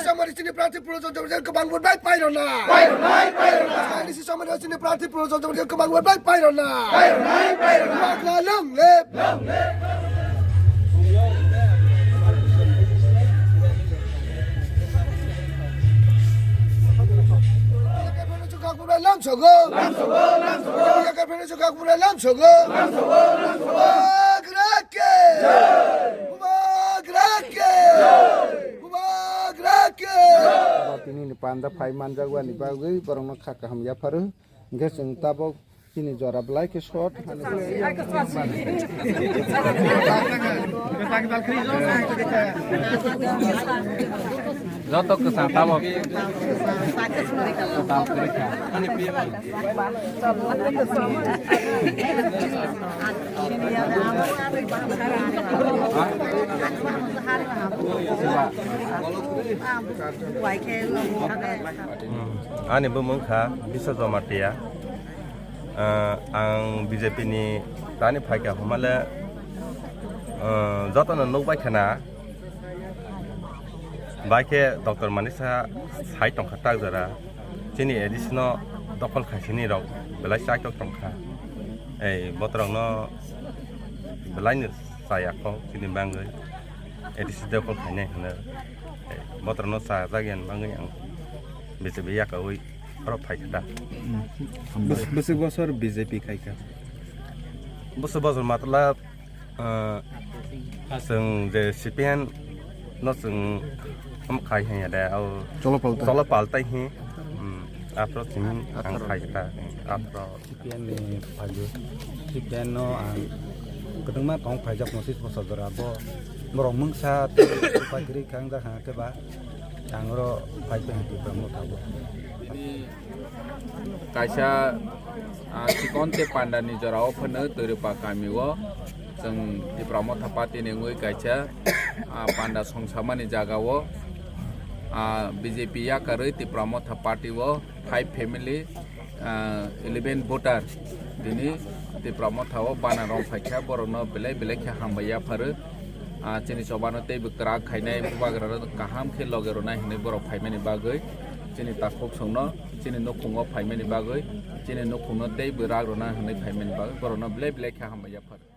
Sama di sini berarti pulau kebangun baik pairona. Di sini sama di sini berarti pulau kebangun baik pairona. Bagma long live. Lam sogo. Yakarwi Tipra lam sogo. Ini ni panda pai manjaguan ni bagus, barang nak kah ham ya paru, enggak sengtabok ini juara belai ke short. Jotok ke sengtabok. Ani bumungkha bisa zomatia. Ang Bjp ni tani phaika humala jotona nokbai khana baike Dr. Manisa sai tongkha tak jara chini additional dokol khasini rok belai sak tok tongkha ei botrong no belai ni saya ko chini bangai additional dokol khane hana botrong no sa jagian bangai ang Bjp Yakarwi Tipra Besar BJP kaika. Besar matlab seng de sipian no seng kai hanya ada au solo paltai hi apro simin ang kai kita apro Sipian ni paju. Sipian no ang kedeng mat ong pajak mosis besar berabo. Merong mengsa pagri kang dah ke ba. Angro pajak Tipra Motha Kaisa sikonte pandani jorao phana teripa kamiwo jeng Tipra Motha Party ni ngui kaisa panda songsamani jagawo Bjp Yakarwi Tipra Motha Party wo 5 family 11 voter dini Tipra Motha Bana Romlaikha borono belai kha hambaya pharu chini sobano tei bukra khainai bagra kaham khe logerona hine borok phaimani bagoi chini takok songno chini nokhungo phaimani bagoi chini nokhungo tei beragrona hine phaimani bagoi borono belai kha hambaya pharu